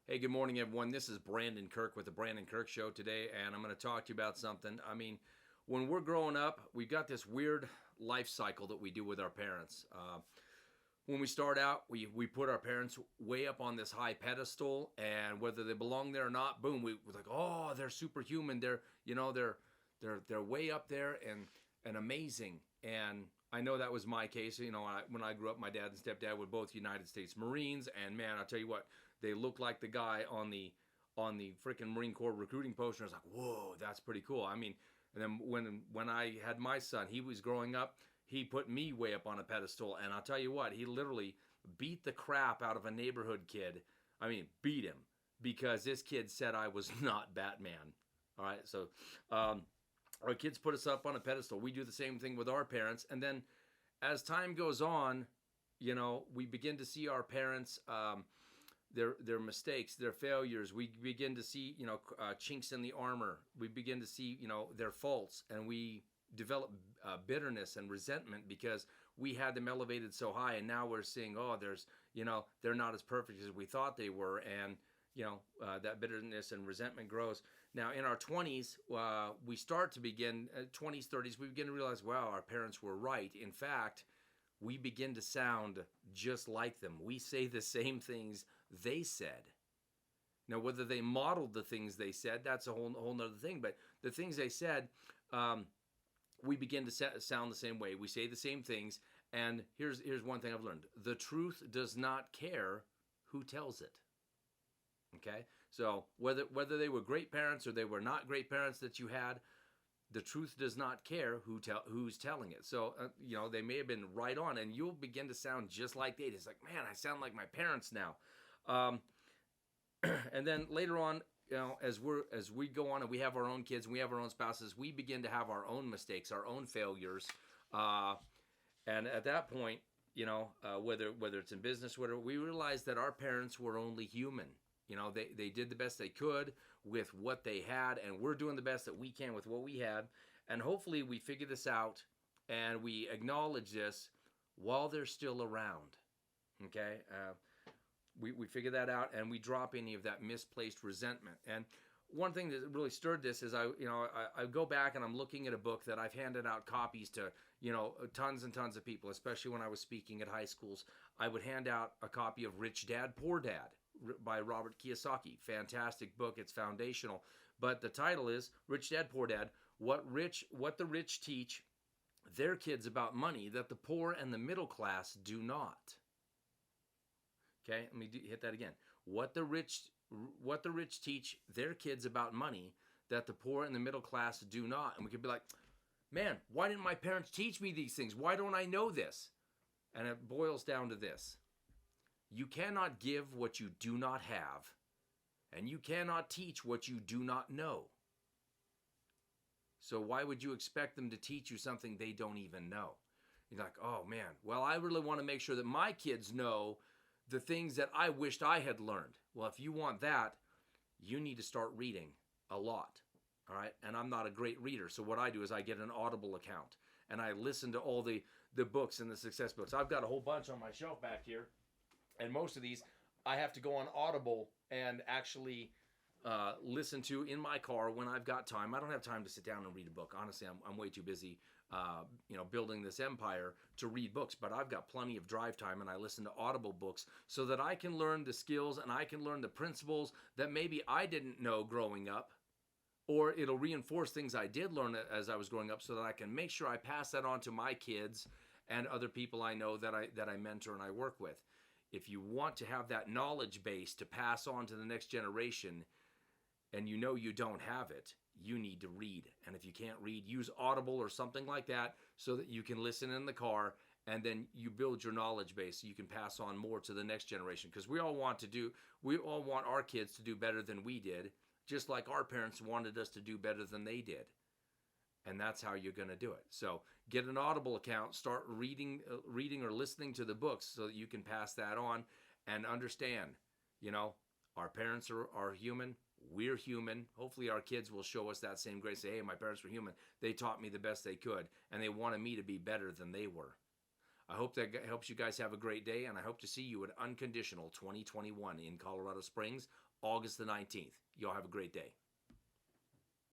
Hey, good morning, everyone. This is Brandon Kirk with the Brandon Kirk Show today, and I'm going to talk to you about something. I mean, when we're growing up, we've got this weird life cycle that we do with our parents. When we start out, we put our parents way up on this high pedestal, and whether they belong there or not, boom, we're like, oh, they're superhuman. They're way up there and amazing. And I know that was my case. When I grew up, my dad and stepdad were both United States Marines, and man, I'll tell you what, they looked like the guy on the freaking Marine Corps recruiting poster. I was like, whoa, that's pretty cool. I mean, and then when I had my son, he was growing up. He put me way up on a pedestal, and I'll tell you what, he literally beat the crap out of a neighborhood kid. I mean, beat him because this kid said I was not Batman. All right, so our kids put us up on a pedestal. We do the same thing with our parents, and then as time goes on, we begin to see our parents. Their mistakes, their failures. We begin to see, chinks in the armor. We begin to see, their faults, and we develop bitterness and resentment because we had them elevated so high, and now we're seeing, oh, they're not as perfect as we thought they were, and that bitterness and resentment grows. Now, in our 20s, we start to begin, 20s, 30s, we begin to realize, wow, our parents were right. In fact, we begin to sound just like them. We say the same things they said. Now, whether they modeled the things they said, that's a whole nother thing. But the things they said, we begin to sound the same way. We say the same things. And here's one thing I've learned. The truth does not care who tells it. Okay? So whether they were great parents or they were not great parents that you had, the truth does not care who's telling it. So, they may have been right on, and you'll begin to sound just like they did. It's like, man, I sound like my parents now. And then later on, as we go on and we have our own kids and we have our own spouses, we begin to have our own mistakes, our own failures. And at that point, whether it's in business, whatever, we realize that our parents were only human. They did the best they could with what they had, and we're doing the best that we can with what we had. And hopefully we figure this out and we acknowledge this while they're still around. Okay? We figure that out and we drop any of that misplaced resentment. And one thing that really stirred this is I go back and I'm looking at a book that I've handed out copies to, tons and tons of people, especially when I was speaking at high schools. I would hand out a copy of Rich Dad, Poor Dad by Robert Kiyosaki. Fantastic book. It's foundational. But the title is Rich Dad, Poor Dad, what the rich teach their kids about money that the poor and the middle class do not. Okay, let me hit that again. What the rich teach their kids about money that the poor and the middle class do not. And we could be like, man, why didn't my parents teach me these things? Why don't I know this? And it boils down to this. You cannot give what you do not have, and you cannot teach what you do not know. So why would you expect them to teach you something they don't even know? You're like, oh man, well, I really want to make sure that my kids know the things that I wished I had learned. Well, if you want that, you need to start reading a lot. All right. And I'm not a great reader. So what I do is I get an Audible account and I listen to all the books and the success books. I've got a whole bunch on my shelf back here. And most of these I have to go on Audible and actually listen to in my car when I've got time. I don't have time to sit down and read a book. Honestly, I'm way too busy, building this empire to read books. But I've got plenty of drive time, and I listen to Audible books so that I can learn the skills and I can learn the principles that maybe I didn't know growing up, or it'll reinforce things I did learn as I was growing up, so that I can make sure I pass that on to my kids and other people I know that I mentor and I work with. If you want to have that knowledge base to pass on to the next generation, and you don't have it, you need to read. And if you can't read, use Audible or something like that so that you can listen in the car, and then you build your knowledge base so you can pass on more to the next generation. Because we all want our kids to do better than we did, just like our parents wanted us to do better than they did. And that's how you're going to do it. So get an Audible account, start reading or listening to the books so that you can pass that on and understand, our parents are human. We're human. Hopefully our kids will show us that same grace. Say, hey, my parents were human. They taught me the best they could, and they wanted me to be better than they were. I hope that helps you guys have a great day, and I hope to see you at Unconditional 2021 in Colorado Springs August the 19th. Y'all have a great day.